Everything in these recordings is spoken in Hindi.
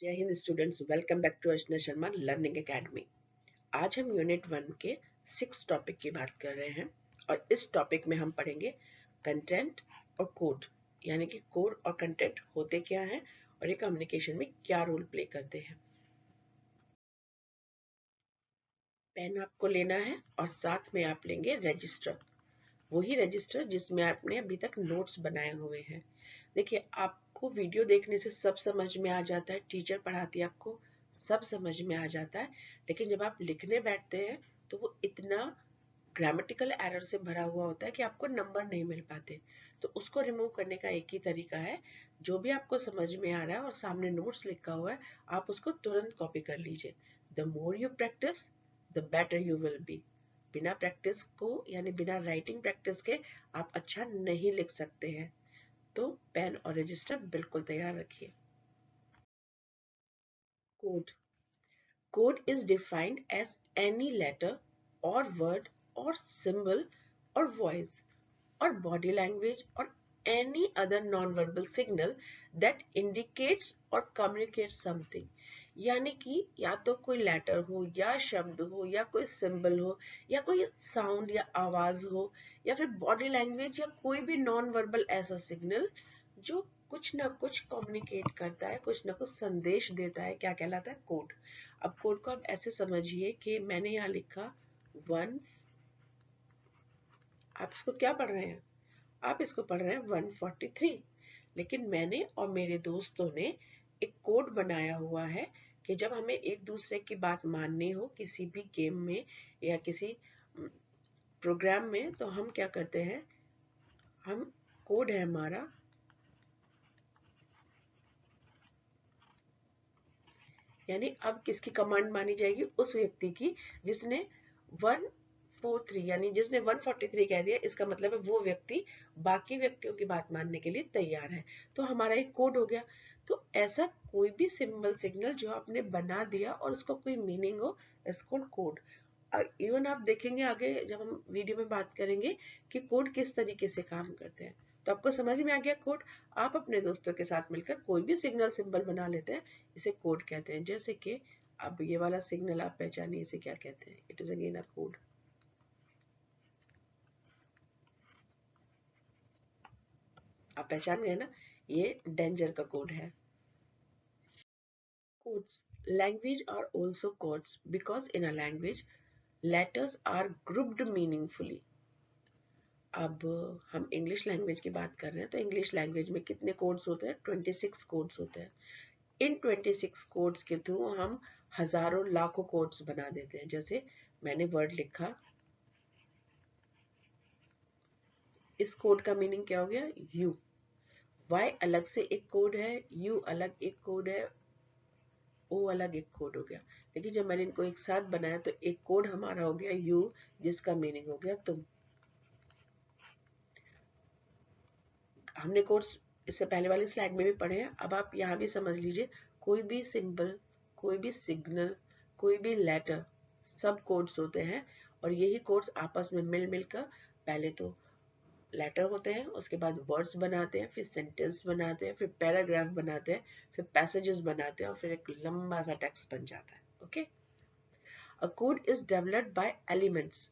जय Hind students, welcome back to Archana Sharma learning academy. आज हम यूनिट 1 के 6 टॉपिक की बात कर रहे हैं और इस टॉपिक में हम पढ़ेंगे कंटेंट और कोड, यानी कि कोड और कंटेंट होते क्या हैं और ये कम्युनिकेशन में क्या रोल प्ले करते हैं। पेन आपको लेना है और साथ में आप लेंगे रजिस्टर, वही रजिस्टर जिसमें आपने अभी तक नोट्स बनाए हुए हैं। देखिए, आपको वीडियो देखने से सब समझ में आ जाता है, टीचर पढ़ाती है आपको सब समझ में आ जाता है, लेकिन जब आप लिखने बैठते हैं तो वो इतना ग्रामेटिकल एरर से भरा हुआ होता है कि आपको नंबर नहीं मिल पाते। तो उसको रिमूव करने का एक ही तरीका है, जो भी आपको समझ में आ रहा है और सामने नोट्स लिखा हुआ है, आप उसको तुरंत कॉपी कर लीजिए। The more you practice the better you will be. बिना प्रैक्टिस को, यानी बिना राइटिंग प्रैक्टिस के आप अच्छा नहीं लिख सकते हैं। तो पेन और रजिस्टर बिल्कुल तैयार रखिए। Code Code is defined as any letter or word or symbol or voice or body language or any other non-verbal signal that indicates or communicates something। यानी कि या तो कोई लेटर हो या शब्द हो या कोई सिंबल हो या कोई साउंड या आवाज हो या फिर बॉडी लैंग्वेज या कोई भी नॉन वर्बल ऐसा सिग्नल जो कुछ ना कुछ कम्युनिकेट करता है, कुछ ना कुछ संदेश देता है, क्या कहलाता है? कोड। अब कोड को आप ऐसे समझिए कि मैंने यहाँ लिखा 1, आप इसको क्या पढ़ रहे हैं? आप इसको पढ़ रहे हैं 143, लेकिन मैंने और मेरे दोस्तों ने एक कोड बनाया हुआ है कि जब हमें एक दूसरे की बात माननी हो किसी भी गेम में या किसी प्रोग्राम में, तो हम क्या करते हैं, हम कोड है हमारा, यानी अब किसकी कमांड मानी जाएगी? उस व्यक्ति की जिसने 143, यानी जिसने 143 कह दिया, इसका मतलब है वो व्यक्ति बाकी व्यक्तियों की बात मानने के लिए तैयार है। तो हमारा एक कोड हो गया। तो ऐसा कोई भी सिंबल सिग्नल जो आपने बना दिया और उसका कोई मीनिंग हो, इसको कोड। और इवन आप देखेंगे आगे जब हम वीडियो में बात करेंगे कि कोड किस तरीके से काम करते हैं। तो आपको समझ में आ गया कोड। आप अपने दोस्तों के साथ मिलकर कोई भी सिग्नल सिंबल बना लेते हैं, इसे कोड कहते हैं। जैसे कि अब ये वाला सिग्नल आप पहचानिए, इसे क्या कहते हैं? It is again a code. आप पहचान गए ना, ये डेंजर का कोड है। Codes. Language are also codes because in a language letters are grouped meaningfully. अब हम इंग्लिश लैंग्वेज की बात कर रहे हैं, तो इंग्लिश लैंग्वेज में कितने कोड्स होते हैं? 26 कोड्स होते हैं। इन 26 कोड्स के थ्रू हम हजारों लाखों कोड्स बना देते हैं। जैसे मैंने वर्ड लिखा, इस कोड का मीनिंग क्या हो गया? यू। वाई अलग से एक कोड है, यू अलग एक कोड है, ओ अलग एक कोड हो गया। लेकिन जब मैंने इनको एक साथ बनाया तो एक कोड हमारा हो गया यू, जिसका मीनिंग हो गया तुम। हमने कोड्स इससे पहले वाली स्लाइड में भी पढ़े हैं, अब आप यहाँ भी समझ लीजिए। कोई भी सिंबल, कोई भी सिग्नल, कोई भी लेटर, सब कोड्स होते हैं और यही कोड्स आपस में मिल मिलकर पहले तो लेटर होते हैं, उसके बाद वर्ड्स बनाते हैं, फिर सेंटेंस बनाते हैं, फिर पैराग्राफ बनाते हैं, फिर पैसेजेस बनाते हैं और फिर एक लंबा सा टेक्स्ट बन जाता है। Okay. A code is developed by elements.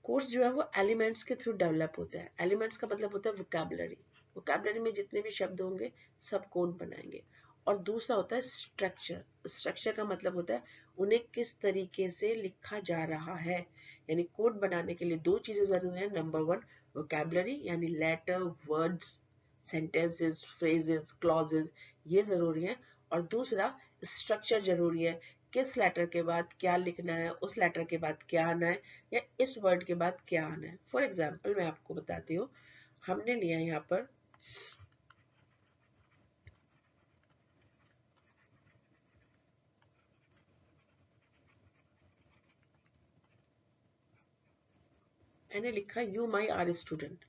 Codes जो है वो एलिमेंट्स के थ्रू डेवलप होता है। एलिमेंट्स का मतलब होता है वोकैबुलरी। वोकैबुलरी में जितने भी शब्द होंगे सब कोड बनाएंगे। और दूसरा होता है स्ट्रक्चर। स्ट्रक्चर का मतलब होता है उन्हें किस तरीके से लिखा जा रहा है। यानी कोड बनाने के लिए दो चीजें जरूरी है। नंबर 1 वोकैबुलरी, यानी letter, words, sentences, phrases, clauses, ये जरूरी है। और दूसरा स्ट्रक्चर जरूरी है, किस लेटर के बाद क्या लिखना है, उस लेटर के बाद क्या आना है, या इस वर्ड के बाद क्या आना है। फॉर एग्जाम्पल मैं आपको बताती हूँ, हमने लिया यहाँ पर मैंने लिखा यू माई आर स्टूडेंट।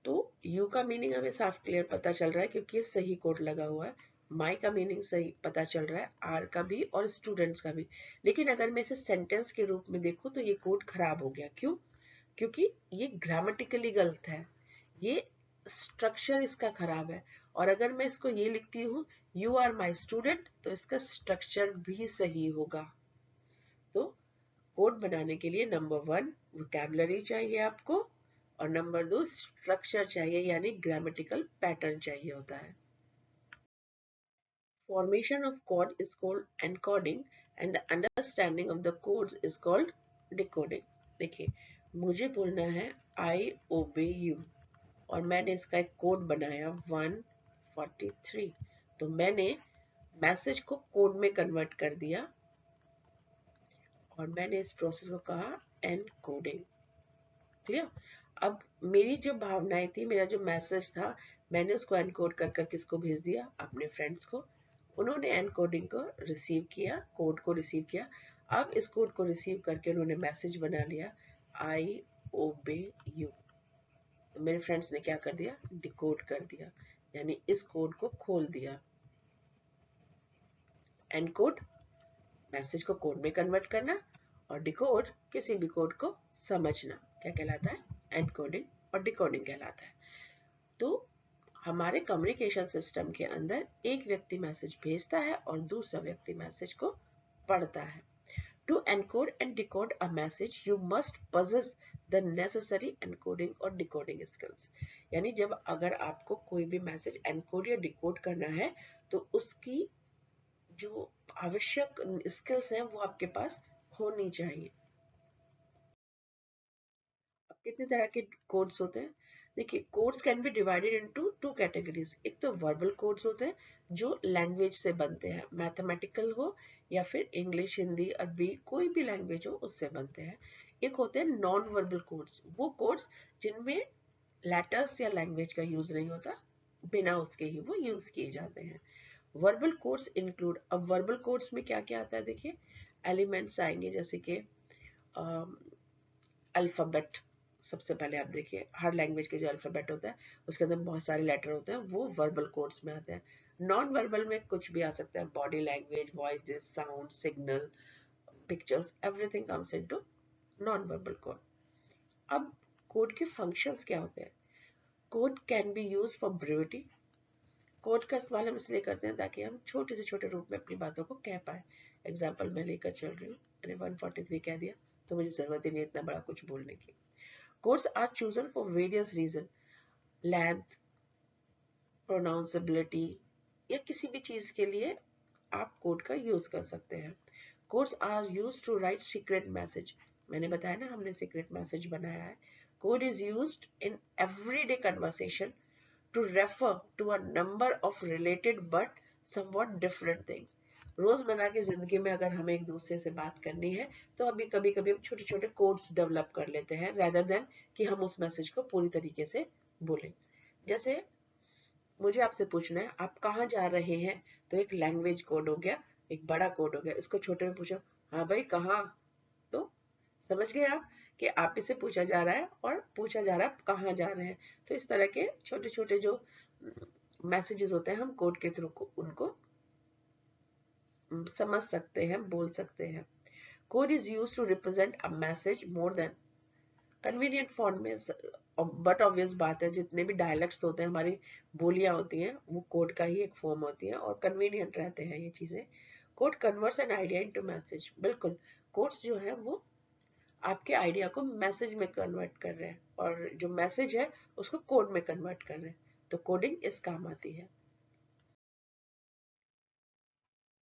तो यू का मीनिंग हमें साफ क्लियर पता चल रहा है क्योंकि ये सही कोड लगा हुआ है। माई का मीनिंग सही पता चल रहा है, आर का भी और स्टूडेंट्स का भी। लेकिन अगर मैं इसे सेंटेंस के रूप में देखूं तो ये कोड खराब हो गया। क्यों? क्योंकि ये ग्रामेटिकली गलत है, ये स्ट्रक्चर इसका खराब है। और अगर मैं इसको ये लिखती हूँ यू आर माई स्टूडेंट, तो इसका स्ट्रक्चर भी सही होगा। तो कोड बनाने के लिए नंबर 1 वोकैबुलरी चाहिए आपको, और नंबर 2 स्ट्रक्चर चाहिए, यानी ग्रामेटिकल पैटर्न चाहिए होता है। Formation of code is called encoding and the understanding of the codes is called decoding। देखिए, मुझे बोलना है I obey you और मैंने इसका एक कोड बनाया 143, तो मैंने मैसेज को कोड में कन्वर्ट कर दिया और मैंने इस प्रोसेस को कहा एनकोडिंग। क्लियर? अब मेरी जो भावनाएं थी, मेरा जो मैसेज था, मैंने उसको एनकोड कर कर किसको भेज दिया? अपने फ्रेंड्स को। उन्होंने एनकोडिंग को रिसीव किया, कोड को रिसीव किया। अब इस कोड को रिसीव करके उन्होंने मैसेज बना लिया, आई ओबे यू। तो मेरे फ्रेंड्स ने क्या कर दिया? डिकोड कर दिया, यानी इस कोड को खोल दिया। एनकोड मैसेज को कोड में कन्वर्ट करना, और डिकोड किसी भी कोड को समझना, क्या कहलाता है? एनकोडिंग और डिकोडिंग कहलाता है। तो हमारे कम्युनिकेशन सिस्टम के अंदर एक व्यक्ति मैसेज भेजता है और दूसरा व्यक्ति मैसेज को पढ़ता है। To encode and decode a message you must possess the necessary encoding और डिकोडिंग स्किल्स। यानी जब अगर आपको कोई भी मैसेज एनकोड या डिकोड करना है, तो उसकी जो आवश्यक स्किल्स हैं वो आपके पास होनी चाहिए। अब कितने तरह के कोड्स होते हैं? देखिए, codes can be divided into 2 categories. एक तो वर्बल कोड्स होते हैं जो लैंग्वेज से बनते हैं, मैथमेटिकल हो या फिर इंग्लिश, हिंदी, अरबी, कोई भी लैंग्वेज हो उससे बनते हैं। एक होते हैं नॉन वर्बल कोड्स, वो कोड्स जिनमें लेटर्स या लैंग्वेज का यूज नहीं होता, बिना उसके ही वो यूज किए जाते हैं। वर्बल कोड्स इंक्लूड, अब वर्बल कोड्स में क्या क्या आता है? देखिए, एलिमेंट्स आएंगे जैसे कि अल्फाबेट। सबसे पहले आप देखिए, हर लैंग्वेज के जो अल्फाबेट होता है उसके अंदर बहुत सारे लेटर होते हैं, वो वर्बल कोड्स में आते हैं। नॉन वर्बल में कुछ भी आ सकता है, body language, voices, sound, signal, pictures, everything comes into non verbal code. अब कोड के फंक्शंस क्या होते हैं? Code can be used for brevity. Code का इस्तेमाल हम इसलिए करते हैं ताकि हम छोटे से छोटे रूप में अपनी बातों को कह पाए। एग्जाम्पल मैं लेकर चल रही हूँ, मैंने 143 कह दिया, तो मुझे जरूरत ही नहीं इतना बड़ा कुछ बोलने की। Codes are chosen for various reasons, length, pronounceability, या किसी भी चीज के लिए आप कोड का यूज कर सकते हैं। Codes are used to write secret message। मैंने बताया ना, हमने secret message बनाया है। Code is used in everyday conversation to refer to a number of related but somewhat different things। रोजमर्रा की जिंदगी में अगर हमें एक दूसरे से बात करनी है, तो अभी कभी कभी हम छोटे छोटे कोड्स डेवलप कर लेते हैं, रेदर देन कि हम उस मैसेज को पूरी तरीके से बोलें। जैसे मुझे आपसे पूछना है आप कहाँ जा रहे हैं, तो एक लैंग्वेज कोड हो गया, एक बड़ा कोड हो गया। इसको छोटे में पूछो, हाँ भाई कहाँ, तो समझ गए आप कि आप इसे पूछा जा रहा है और पूछा जा रहा है आप कहाँ जा रहे हैं। तो इस तरह के छोटे छोटे जो मैसेजेस होते हैं, हम कोड के थ्रू उनको समझ सकते हैं, बोल सकते हैं। Code is use to represent a message more than convenient form में। बट ऑब्वियस बात है, जितने भी डायलेक्ट्स होते हैं, हमारी बोलियां होती हैं, वो कोड का ही एक फॉर्म होती है और कन्वीनियंट रहते हैं ये चीजें। Code converts an idea into message. बिल्कुल, कोड्स जो है वो आपके आइडिया को मैसेज में कन्वर्ट कर रहे हैं, और जो मैसेज है उसको कोड में कन्वर्ट कर रहे हैं। तो कोडिंग इस काम आती है।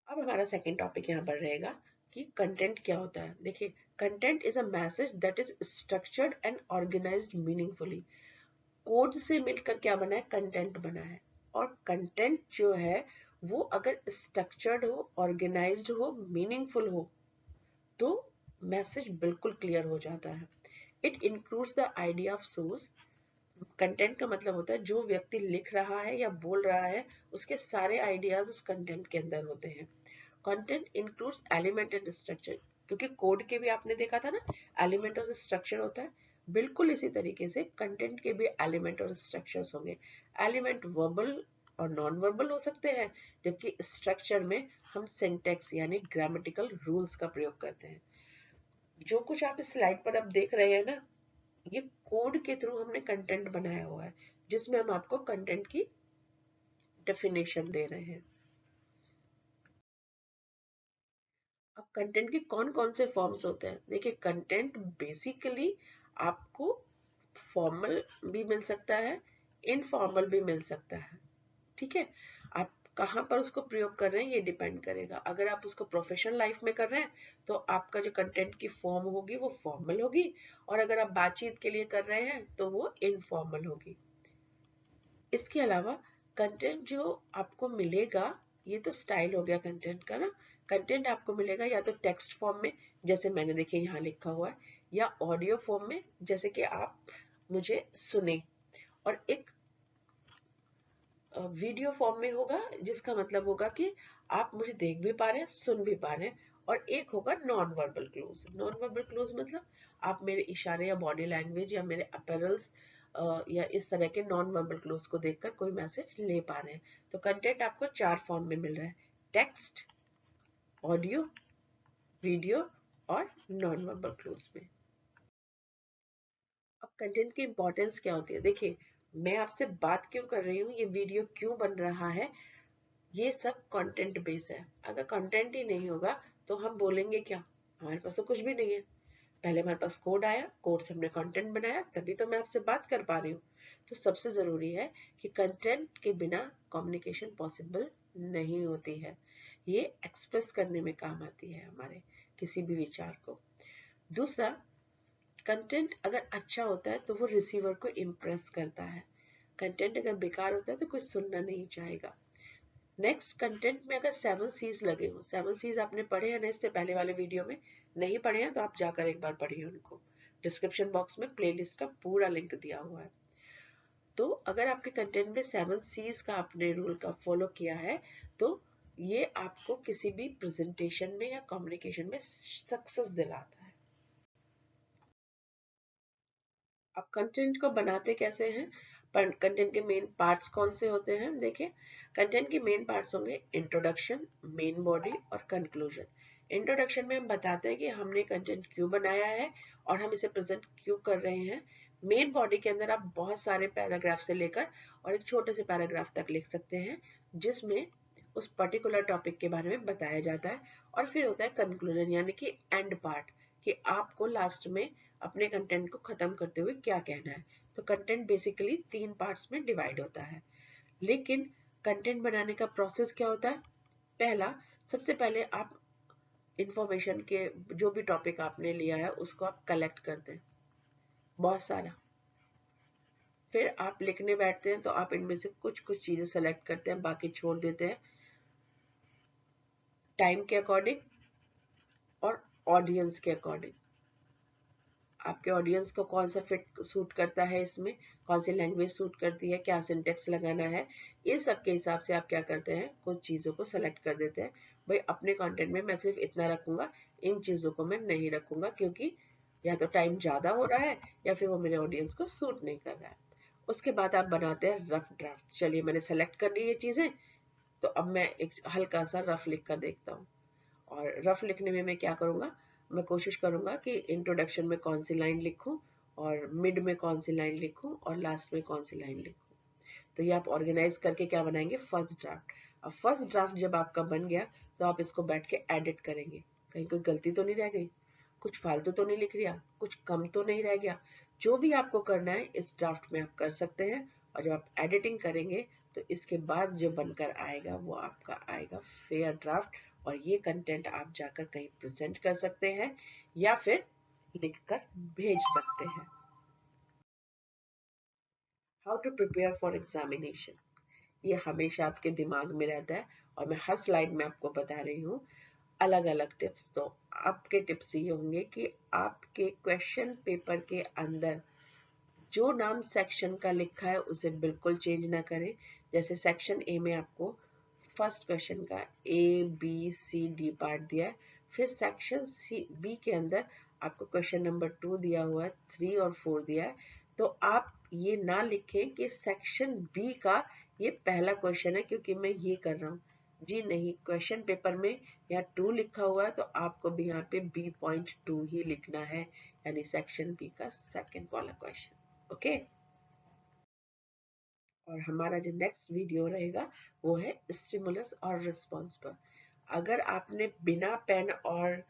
अब हमारा सेकंड टॉपिक यहाँ पर रहेगा कि कंटेंट क्या होता है। देखिए, content is a message that is structured and organized meaningfully. Code से मिलकर क्या बना है? कंटेंट बना है। और कंटेंट जो है वो अगर स्ट्रक्चर्ड हो, ऑर्गेनाइज्ड हो, मीनिंगफुल हो, तो मैसेज बिल्कुल क्लियर हो जाता है। It includes the idea of source. Content का मतलब होता है जो व्यक्ति लिख रहा है या बोल रहा है, उसके सारे आइडियाज उस कंटेंट के अंदर होते हैं। Content includes element and structure, क्योंकि कोड के भी आपने देखा था ना, एलिमेंट और स्ट्रक्चर होता है। बिल्कुल इसी तरीके से कंटेंट के भी एलिमेंट और स्ट्रक्चर्स होंगे। एलिमेंट वर्बल और नॉन वर्बल हो सकते हैं, जबकि स्ट्रक्चर में हम सिंटेक्स यानी ग्रामेटिकल रूल्स का प्रयोग करते हैं। जो कुछ आप इस स्लाइड पर अब देख रहे हैं ना, ये कोड के थ्रू हमने कंटेंट बनाया हुआ है, जिसमें हम आपको कंटेंट की डेफिनेशन दे रहे हैं। कंटेंट के कौन कौन से फॉर्म्स होते हैं? देखिए, कंटेंट बेसिकली आपको फॉर्मल भी मिल सकता है, इनफॉर्मल भी मिल सकता है। ठीक है, आप कहाँ पर उसको प्रयोग कर रहे हैं ये डिपेंड करेगा। अगर आप उसको प्रोफेशनल लाइफ में कर रहे हैं तो आपका जो कंटेंट की फॉर्म होगी वो फॉर्मल होगी, और अगर आप बातचीत के लिए कर रहे हैं तो वो इनफॉर्मल होगी। इसके अलावा कंटेंट जो आपको मिलेगा, ये तो स्टाइल हो गया कंटेंट का ना। कंटेंट आपको मिलेगा या तो टेक्स्ट फॉर्म में, जैसे मैंने देखिए यहाँ लिखा हुआ है, या ऑडियो फॉर्म में, जैसे कि आप मुझे सुने, और एक वीडियो फॉर्म में होगा, जिसका मतलब होगा कि आप मुझे देख भी पा रहे हैं, सुन भी पा रहे हैं। और एक होगा non verbal clues. Non verbal clues मतलब आप मेरे इशारे या बॉडी लैंग्वेज या मेरे अपैरल्स या इस तरह के नॉन वर्बल क्लूज को देखकर कोई मैसेज ले पा रहे हैं। तो कंटेंट आपको 4 फॉर्म में मिल रहा है: टेक्स्ट, ऑडियो, वीडियो और नॉन वर्बल क्लूज में। अब कंटेंट की इंपॉर्टेंस क्या होती है? देखिए, मैं आपसे बात क्यों कर रही हूँ, ये वीडियो क्यों बन रहा है, ये सब कंटेंट बेस है। अगर कंटेंट ही नहीं होगा तो हम बोलेंगे क्या? हमारे पास तो कुछ भी नहीं है। पहले हमारे पास कोड आया, कोड से हमने कंटेंट बनाया, तभी तो मैं आपसे बात कर पा रही हूँ। तो सबसे जरूरी है कि कंटेंट के बिना कम्युनिकेशन पॉसिबल नहीं होती है। ये एक्सप्रेस करने में काम आती है हमारे किसी भी विचार को। दूसरा, कंटेंट अगर अच्छा होता है तो वो रिसीवर को इम्प्रेस करता है। कंटेंट अगर बेकार होता है तो कोई सुनना नहीं चाहेगा। नेक्स्ट, कंटेंट में अगर 7 सीज लगे हो, 7 सीज आपने पढ़े हैं ना इससे पहले वाले वीडियो में? नहीं पढ़े हैं तो आप जाकर एक बार पढ़िए उनको। डिस्क्रिप्शन बॉक्स में प्लेलिस्ट का पूरा लिंक दिया हुआ है। तो अगर आपके कंटेंट में 7 सीज का आपने रूल का फॉलो किया है तो ये आपको किसी भी प्रेजेंटेशन में या कम्युनिकेशन में सक्सेस दिलाता है। अब कंटेंट को बनाते कैसे हैं? कंटेंट के मेन पार्ट्स कौन से होते हैं? देखिए, कंटेंट के मेन पार्ट्स होंगे इंट्रोडक्शन, मेन बॉडी और कंक्लूजन। इंट्रोडक्शन में हम बताते हैं कि हमने कंटेंट क्यों बनाया है और हम इसे प्रेजेंट क्यों कर रहे हैं। मेन बॉडी के अंदर आप बहुत सारे पैराग्राफ से लेकर और एक छोटे से पैराग्राफ तक लिख सकते हैं, जिसमें उस पर्टिकुलर टॉपिक के बारे में बताया जाता है। और फिर होता है कंक्लूजन, यानी कि एंड पार्ट, कि आपको लास्ट में अपने कंटेंट को खत्म करते हुए क्या कहना है। तो कंटेंट बेसिकली 3 पार्ट्स में डिवाइड होता है। लेकिन कंटेंट बनाने का प्रोसेस क्या होता है? पहला, सबसे पहले आप इंफॉर्मेशन के जो भी टॉपिक आपने लिया है उसको आप कलेक्ट करते हैं, बहुत सारा। फिर आप लिखने बैठते हैं तो आप इनमें से कुछ कुछ चीजें सेलेक्ट करते हैं, बाकी छोड़ देते हैं टाइम के अकॉर्डिंग और ऑडियंस के अकॉर्डिंग। आपके ऑडियंस को कौन सा फिट सूट करता है, इसमें कौन सी लैंग्वेज सूट करती है, क्या सिंटेक्स लगाना है, ये सब के हिसाब से आप क्या करते हैं, कुछ चीज़ों को सेलेक्ट कर देते हैं। भाई, अपने कंटेंट में मैं सिर्फ इतना रखूंगा, इन चीज़ों को मैं नहीं रखूंगा, क्योंकि या तो टाइम ज़्यादा हो रहा है या फिर वो मेरे ऑडियंस को सूट नहीं कर रहा है। उसके बाद आप बनाते हैं रफ ड्राफ्ट। चलिए, मैंने सेलेक्ट कर ली ये चीज़ें, तो अब मैं एक हल्का सा रफ लिख कर देखता हूँ। और रफ लिखने में मैं क्या करूँगा, मैं कोशिश करूँगा कि इंट्रोडक्शन में कौन सी लाइन लिखूँ, और मिड में कौन सी लाइन लिखूँ, और लास्ट में कौन सी लाइन लिखूँ। तो ये आप ऑर्गेनाइज करके क्या बनाएंगे, फर्स्ट ड्राफ्ट। अब फर्स्ट ड्राफ्ट जब आपका बन गया तो आप इसको बैठ के एडिट करेंगे। कहीं कोई गलती तो नहीं रह गई, कुछ फालतू तो नहीं लिख लिया, कुछ कम तो नहीं रह गया। जो भी आपको करना है इस ड्राफ्ट में आप कर सकते हैं। और जब आप एडिटिंग करेंगे तो इसके बाद जो बनकर आएगा वो आपका आएगा फेयर ड्राफ्ट। और ये कंटेंट आप जाकर कहीं प्रेजेंट कर सकते हैं या फिर लिखकर भेज सकते हैं। How to prepare for examination, ये हमेशा आपके दिमाग में रहता है और मैं हर स्लाइड में आपको बता रही हूँ अलग अलग टिप्स। तो आपके टिप्स ये होंगे कि आपके क्वेश्चन पेपर के अंदर जो नाम सेक्शन का लिखा है उसे बिल्कुल चेंज ना करें। जैसे सेक्शन ए में आपको फर्स्ट क्वेश्चन का ABCD पार्ट दिया है, फिर सेक्शन बी के अंदर आपको क्वेश्चन नंबर 2 दिया हुआ है, 3 और 4 दिया है। तो आप ये ना लिखें कि सेक्शन बी का ये पहला क्वेश्चन है क्योंकि मैं ये कर रहा हूँ। जी नहीं, क्वेश्चन पेपर में यहाँ 2 लिखा हुआ है तो आपको भी यहाँ पे B.2 ही लिखना है, यानी सेक्शन बी का सेकेंड वाला क्वेश्चन। ओके। और हमारा जो नेक्स्ट वीडियो रहेगा वो है स्टिमुलस और रिस्पॉन्स पर। अगर आपने बिना पेन और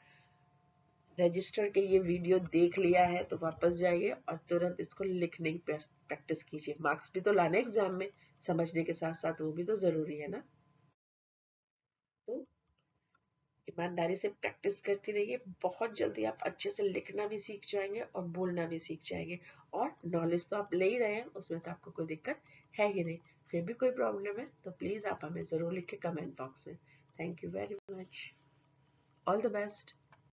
रजिस्टर के ये वीडियो देख लिया है तो वापस जाइए और तुरंत इसको लिखने की प्रैक्टिस कीजिए। मार्क्स भी तो लाने एग्जाम में, समझने के साथ साथ वो भी तो जरूरी है ना। तो ईमानदारी से प्रैक्टिस करती रहिए, बहुत जल्दी आप अच्छे से लिखना भी सीख जाएंगे और बोलना भी सीख जाएंगे। और नॉलेज तो आप ले ही रहे हैं, उसमें तो आपको कोई दिक्कत है ही नहीं। फिर भी कोई प्रॉब्लम है तो प्लीज आप हमें जरूर लिखें कमेंट बॉक्स में। Thank you very much, all the best.